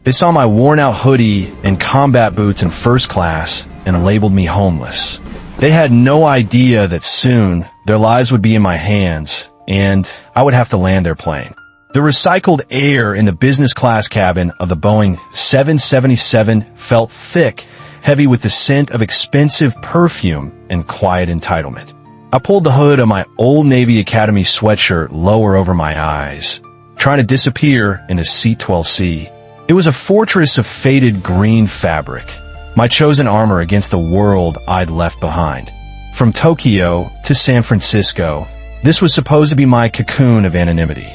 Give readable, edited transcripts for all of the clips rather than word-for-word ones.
They saw my worn-out hoodie and combat boots in first class and labeled me homeless. They had no idea that soon their lives would be in my hands and I would have to land their plane. The recycled air in the business class cabin of the Boeing 777 felt thick, heavy with the scent of expensive perfume and quiet entitlement. I pulled the hood of my Old Navy Academy sweatshirt lower over my eyes, trying to disappear into Seat 12C. It was a fortress of faded green fabric, my chosen armor against the world I'd left behind. From Tokyo to San Francisco, this was supposed to be my cocoon of anonymity.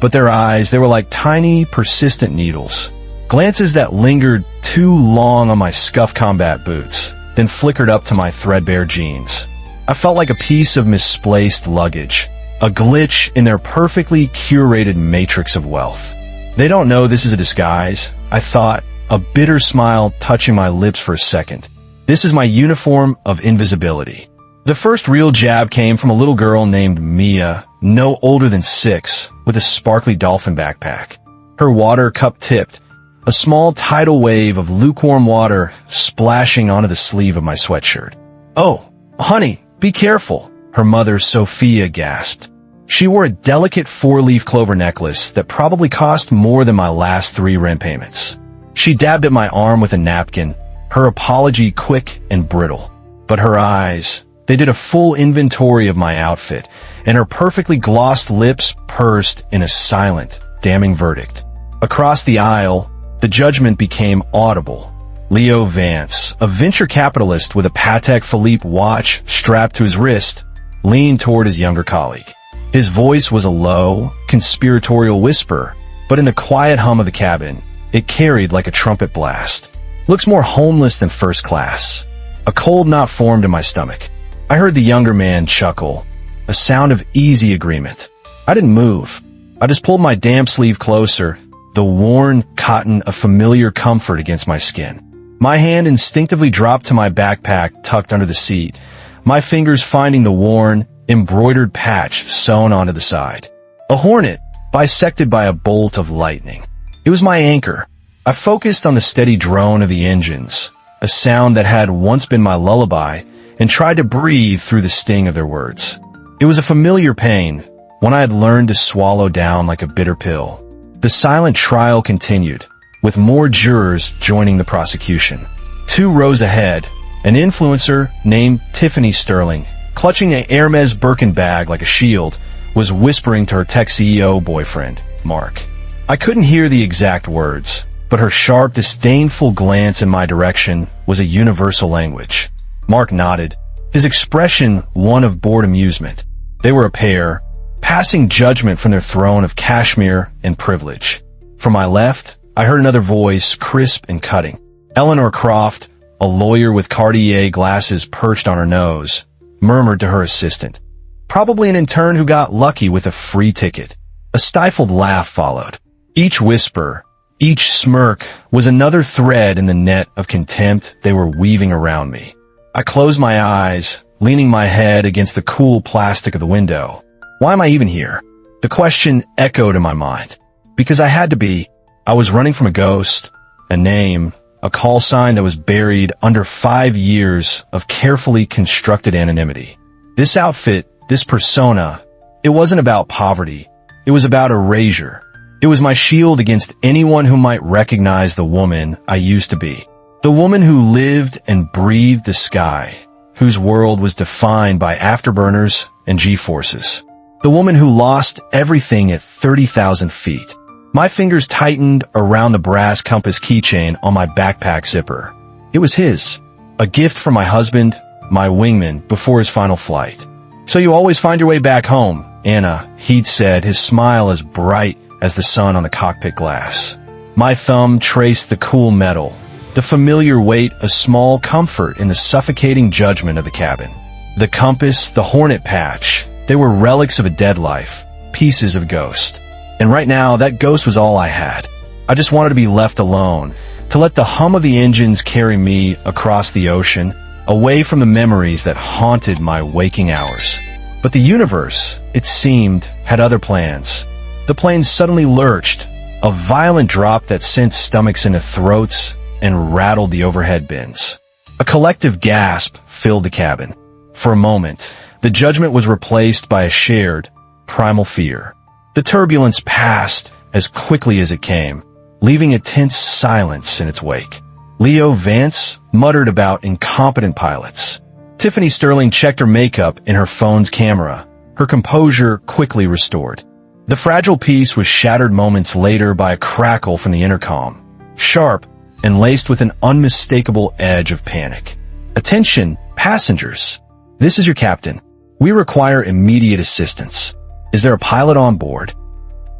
But their eyes, they were like tiny, persistent needles. Glances that lingered too long on my scuffed combat boots, then flickered up to my threadbare jeans. I felt like a piece of misplaced luggage, a glitch in their perfectly curated matrix of wealth. They don't know this is a disguise, I thought, a bitter smile touching my lips for a second. This is my uniform of invisibility. The first real jab came from a little girl named Mia, no older than 6, with a sparkly dolphin backpack. Her water cup tipped, a small tidal wave of lukewarm water splashing onto the sleeve of my sweatshirt. "Oh, honey, be careful," her mother Sophia gasped. She wore a delicate 4-leaf clover necklace that probably cost more than my last 3 rent payments. She dabbed at my arm with a napkin, her apology quick and brittle. But her eyes, they did a full inventory of my outfit, and her perfectly glossed lips pursed in a silent, damning verdict. Across the aisle, the judgment became audible. Leo Vance, a venture capitalist with a Patek Philippe watch strapped to his wrist, leaned toward his younger colleague. His voice was a low, conspiratorial whisper, but in the quiet hum of the cabin, it carried like a trumpet blast. "Looks more homeless than first class." A cold knot formed in my stomach. I heard the younger man chuckle, a sound of easy agreement. I didn't move. I just pulled my damp sleeve closer, the worn cotton a familiar comfort against my skin. My hand instinctively dropped to my backpack tucked under the seat, my fingers finding the worn, embroidered patch sewn onto the side. A hornet, bisected by a bolt of lightning. It was my anchor. I focused on the steady drone of the engines, a sound that had once been my lullaby, and tried to breathe through the sting of their words. It was a familiar pain, one I had learned to swallow down like a bitter pill. The silent trial continued, with more jurors joining the prosecution. 2 rows ahead, an influencer named Tiffany Sterling, clutching a Hermes Birkin bag like a shield, was whispering to her tech CEO boyfriend, Mark. I couldn't hear the exact words, but her sharp, disdainful glance in my direction was a universal language. Mark nodded, his expression one of bored amusement. They were a pair, passing judgment from their throne of cashmere and privilege. From my left, I heard another voice, crisp and cutting. Eleanor Croft, a lawyer with Cartier glasses perched on her nose, murmured to her assistant. Probably an intern who got lucky with a free ticket. A stifled laugh followed. Each whisper, each smirk was another thread in the net of contempt they were weaving around me. I closed my eyes, leaning my head against the cool plastic of the window. Why am I even here? The question echoed in my mind. Because I had to be. I was running from a ghost, a name, a call sign that was buried under 5 years of carefully constructed anonymity. This outfit, this persona, it wasn't about poverty. It was about erasure. It was my shield against anyone who might recognize the woman I used to be. The woman who lived and breathed the sky, whose world was defined by afterburners and G-forces. The woman who lost everything at 30,000 feet. My fingers tightened around the brass compass keychain on my backpack zipper. It was his, a gift from my husband, my wingman, before his final flight. "So you always find your way back home, Anna," he'd said, his smile as bright as the sun on the cockpit glass. My thumb traced the cool metal, the familiar weight, a small comfort in the suffocating judgment of the cabin. The compass, the hornet patch, they were relics of a dead life, pieces of ghost. And right now, that ghost was all I had. I just wanted to be left alone, to let the hum of the engines carry me across the ocean, away from the memories that haunted my waking hours. But the universe, it seemed, had other plans. The plane suddenly lurched, A violent drop that sent stomachs into throats and rattled the overhead bins. A collective gasp filled the cabin. For a moment, the judgment was replaced by a shared, primal fear. The turbulence passed as quickly as it came, leaving a tense silence in its wake. Leo Vance muttered about incompetent pilots. Tiffany Sterling checked her makeup in her phone's camera, her composure quickly restored. The fragile peace was shattered moments later by a crackle from the intercom, sharp and laced with an unmistakable edge of panic. "Attention, passengers. This is your captain. We require immediate assistance. Is there a pilot on board?"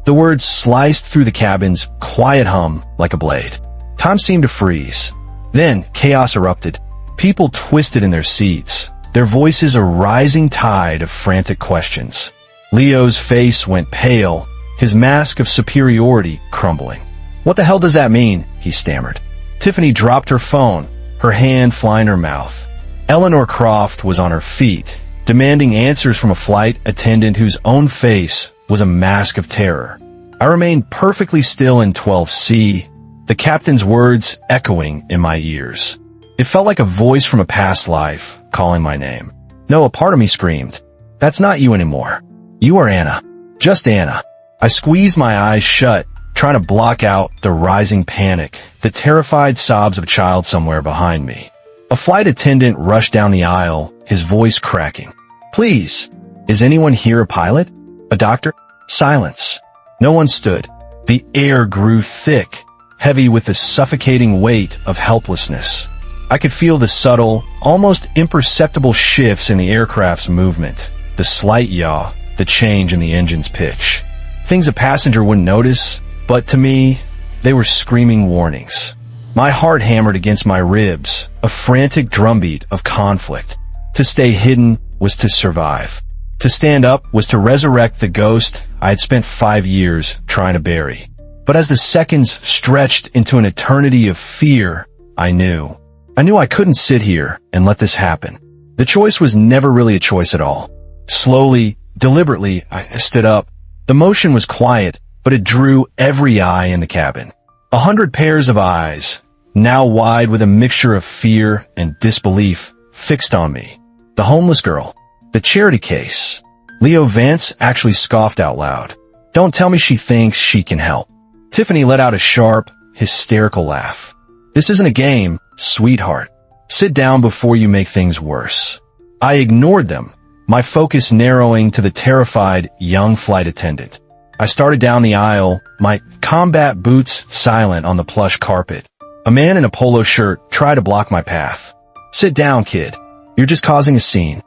The words sliced through the cabin's quiet hum like a blade. Time seemed to freeze. Then chaos erupted. People twisted in their seats, their voices a rising tide of frantic questions. Leo's face went pale, his mask of superiority crumbling. "What the hell does that mean?" he stammered. Tiffany dropped her phone, her hand flying her mouth. Eleanor Croft was on her feet, demanding answers from a flight attendant whose own face was a mask of terror. I remained perfectly still in 12C, the captain's words echoing in my ears. It felt like a voice from a past life calling my name. No, a part of me screamed, "That's not you anymore. You are Anna. Just Anna." I squeezed my eyes shut, trying to block out the rising panic, the terrified sobs of a child somewhere behind me. A flight attendant rushed down the aisle, his voice cracking. "Please, is anyone here a pilot? A doctor?" Silence. No one stood. The air grew thick, heavy with the suffocating weight of helplessness. I could feel the subtle, almost imperceptible shifts in the aircraft's movement, the slight yaw, the change in the engine's pitch. Things a passenger wouldn't notice, but to me, they were screaming warnings. My heart hammered against my ribs, a frantic drumbeat of conflict. To stay hidden was to survive. To stand up was to resurrect the ghost I had spent 5 years trying to bury. But as the seconds stretched into an eternity of fear, I knew I couldn't sit here and let this happen. The choice was never really a choice at all. Slowly, deliberately, I stood up. The motion was quiet, but it drew every eye in the cabin. 100 pairs of eyes, now wide with a mixture of fear and disbelief, fixed on me. The homeless girl, the charity case. Leo Vance actually scoffed out loud. "Don't tell me she thinks she can help." Tiffany let out a sharp, hysterical laugh. "This isn't a game, sweetheart. Sit down before you make things worse." I ignored them, my focus narrowing to the terrified young flight attendant. I started down the aisle, my combat boots silent on the plush carpet. A man in a polo shirt tried to block my path. "Sit down, kid. You're just causing a scene."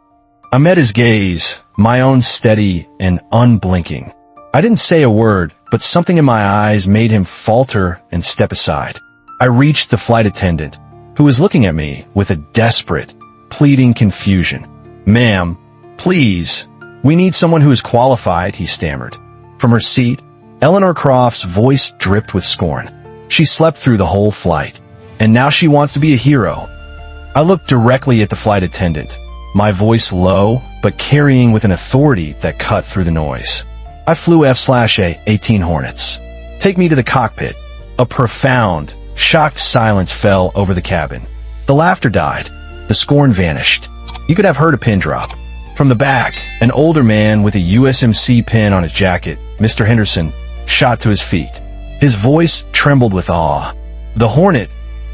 I met his gaze, my own steady and unblinking. I didn't say a word, but something in my eyes made him falter and step aside. I reached the flight attendant, who was looking at me with a desperate, pleading confusion. "Ma'am, please, we need someone who is qualified," he stammered. From her seat, Eleanor Croft's voice dripped with scorn. She slept through the whole flight, and now she wants to be a hero. I looked directly at the flight attendant, my voice low, but carrying with an authority that cut through the noise. "I flew F/A-18 Hornets. Take me to the cockpit." A profound, shocked silence fell over the cabin. The laughter died. The scorn vanished. You could have heard a pin drop. From the back, an older man with a USMC pin on his jacket, Mr. Henderson, shot to his feet. His voice trembled with awe. "The Hornet?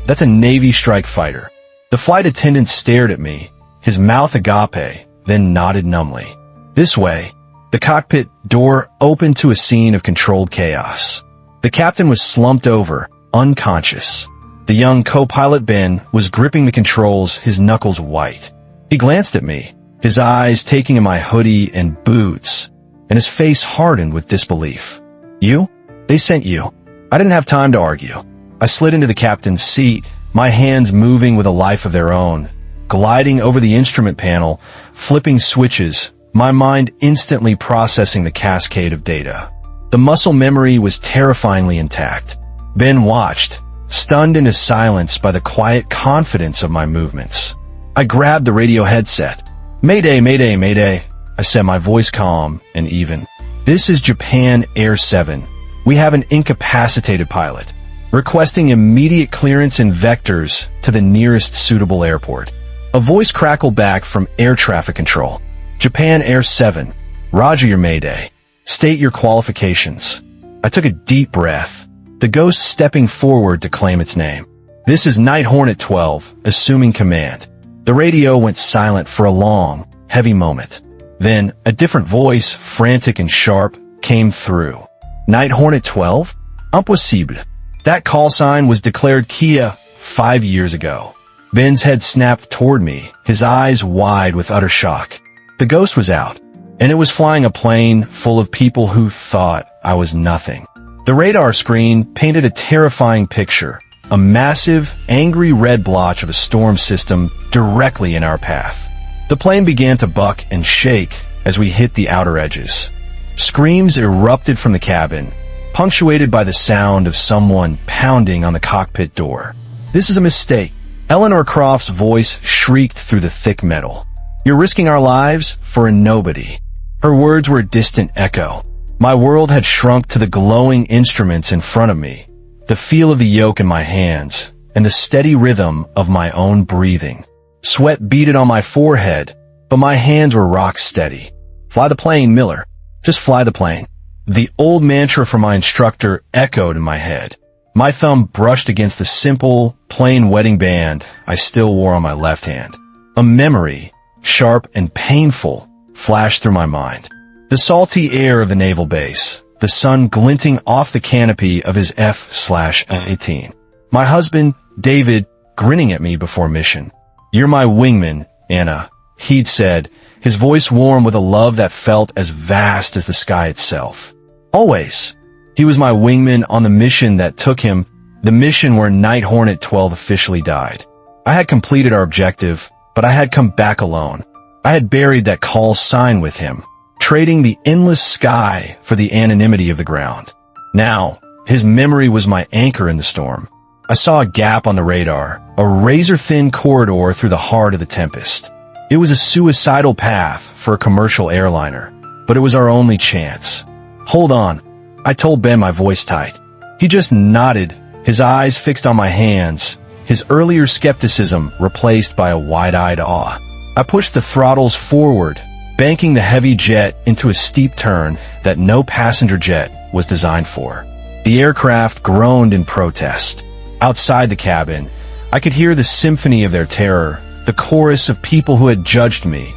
That's a Navy strike fighter." The flight attendant stared at me, his mouth agape, then nodded numbly. "This way." The cockpit door opened to a scene of controlled chaos. The captain was slumped over, unconscious. The young co-pilot Ben was gripping the controls, his knuckles white. He glanced at me, his eyes taking in my hoodie and boots, and his face hardened with disbelief. "You? They sent you." I didn't have time to argue. I slid into the captain's seat, my hands moving with a life of their own, gliding over the instrument panel, flipping switches, my mind instantly processing the cascade of data. The muscle memory was terrifyingly intact. Ben watched, stunned into silence by the quiet confidence of my movements. I grabbed the radio headset. "Mayday, mayday, mayday," I said, my voice calm and even. "This is Japan Air 7. We have an incapacitated pilot, requesting immediate clearance in vectors to the nearest suitable airport. A voice crackled back from air traffic control. Japan Air 7. Roger your Mayday. State your qualifications. I took a deep breath, the ghost stepping forward to claim its name. This is Night Hornet 12, assuming command. The radio went silent for a long, heavy moment. Then, a different voice, frantic and sharp, came through. Night Hornet 12? Impossible. That call sign was declared Kia 5 years ago. Ben's head snapped toward me, his eyes wide with utter shock. The ghost was out, and it was flying a plane full of people who thought I was nothing. The radar screen painted a terrifying picture, a massive, angry red blotch of a storm system directly in our path. The plane began to buck and shake as we hit the outer edges. Screams erupted from the cabin, punctuated by the sound of someone pounding on the cockpit door. "This is a mistake." Eleanor Croft's voice shrieked through the thick metal. "You're risking our lives for a nobody." Her words were a distant echo. My world had shrunk to the glowing instruments in front of me, the feel of the yoke in my hands, and the steady rhythm of my own breathing. Sweat beaded on my forehead, but my hands were rock steady. "Fly the plane, Miller. Just fly the plane." The old mantra from my instructor echoed in my head. My thumb brushed against the simple, plain wedding band I still wore on my left hand. A memory, sharp and painful, flashed through my mind. The salty air of the naval base, the sun glinting off the canopy of his F/A-18. My husband, David, grinning at me before mission. "You're my wingman, Anna," he'd said, his voice warm with a love that felt as vast as the sky itself. Always. He was my wingman on the mission that took him, the mission where Night Hornet 12 officially died. I had completed our objective, but I had come back alone. I had buried that call sign with him, trading the endless sky for the anonymity of the ground. Now, his memory was my anchor in the storm. I saw a gap on the radar, a razor-thin corridor through the heart of the tempest. It was a suicidal path for a commercial airliner, but it was our only chance. "Hold on," I told Ben, my voice tight. He just nodded, his eyes fixed on my hands, his earlier skepticism replaced by a wide-eyed awe. I pushed the throttles forward, banking the heavy jet into a steep turn that no passenger jet was designed for. The aircraft groaned in protest. Outside the cabin, I could hear the symphony of their terror, the chorus of people who had judged me,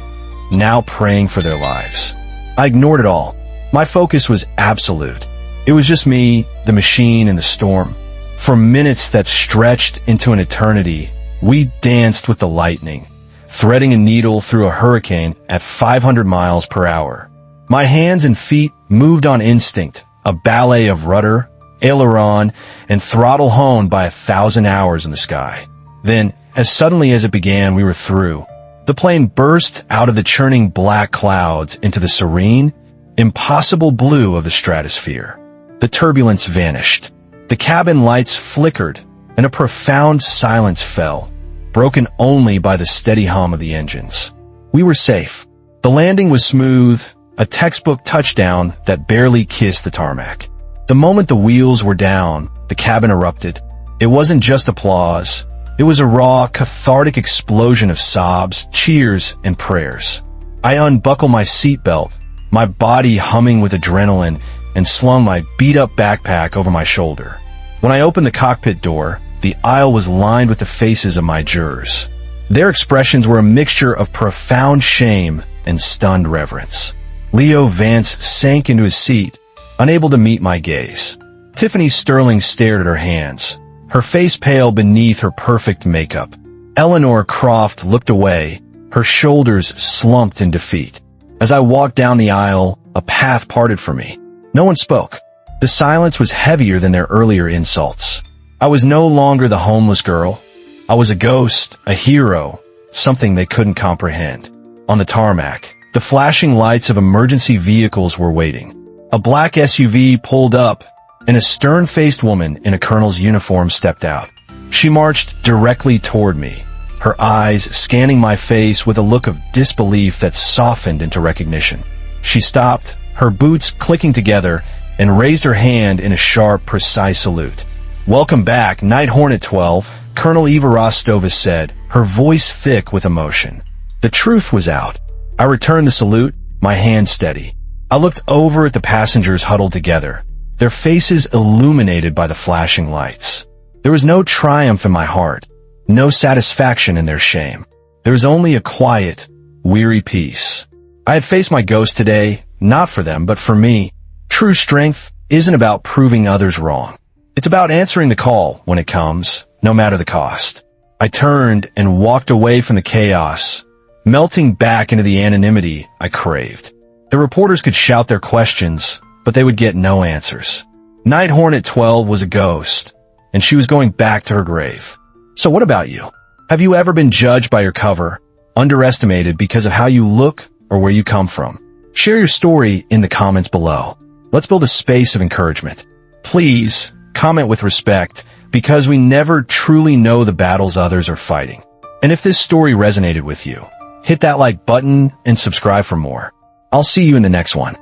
now praying for their lives. I ignored it all. My focus was absolute. It was just me, the machine, and the storm. For minutes that stretched into an eternity, we danced with the lightning, threading a needle through a hurricane at 500 miles per hour. My hands and feet moved on instinct, a ballet of rudder, aileron, and throttle honed by 1,000 hours in the sky. Then, as suddenly as it began, we were through. The plane burst out of the churning black clouds into the serene, impossible blue of the stratosphere. The turbulence vanished. The cabin lights flickered, and a profound silence fell, broken only by the steady hum of the engines. We were safe. The landing was smooth, a textbook touchdown that barely kissed the tarmac. The moment the wheels were down, the cabin erupted. It wasn't just applause. It was a raw, cathartic explosion of sobs, cheers, and prayers. I unbuckled my seatbelt, my body humming with adrenaline, and slung my beat-up backpack over my shoulder. When I opened the cockpit door, the aisle was lined with the faces of my jurors. Their expressions were a mixture of profound shame and stunned reverence. Leo Vance sank into his seat, unable to meet my gaze. Tiffany Sterling stared at her hands, her face pale beneath her perfect makeup. Eleanor Croft looked away, her shoulders slumped in defeat. As I walked down the aisle, a path parted for me. No one spoke. The silence was heavier than their earlier insults. I was no longer the homeless girl. I was a ghost, a hero, something they couldn't comprehend. On the tarmac, the flashing lights of emergency vehicles were waiting. A black SUV pulled up, and a stern-faced woman in a colonel's uniform stepped out. She marched directly toward me, her eyes scanning my face with a look of disbelief that softened into recognition. She stopped, her boots clicking together, and raised her hand in a sharp, precise salute. "Welcome back, Night Hornet 12, Colonel Eva Rostovas said, her voice thick with emotion. The truth was out. I returned the salute, my hand steady. I looked over at the passengers huddled together, their faces illuminated by the flashing lights. There was no triumph in my heart, no satisfaction in their shame. There was only a quiet, weary peace. I had faced my ghost today, not for them, but for me. True strength isn't about proving others wrong. It's about answering the call when it comes, no matter the cost." I turned and walked away from the chaos, melting back into the anonymity I craved. The reporters could shout their questions, but they would get no answers. Night Hornet 12 was a ghost, and she was going back to her grave. So what about you? Have you ever been judged by your cover, underestimated because of how you look or where you come from? Share your story in the comments below. Let's build a space of encouragement. Please comment with respect, because we never truly know the battles others are fighting. And if this story resonated with you, hit that like button and subscribe for more. I'll see you in the next one.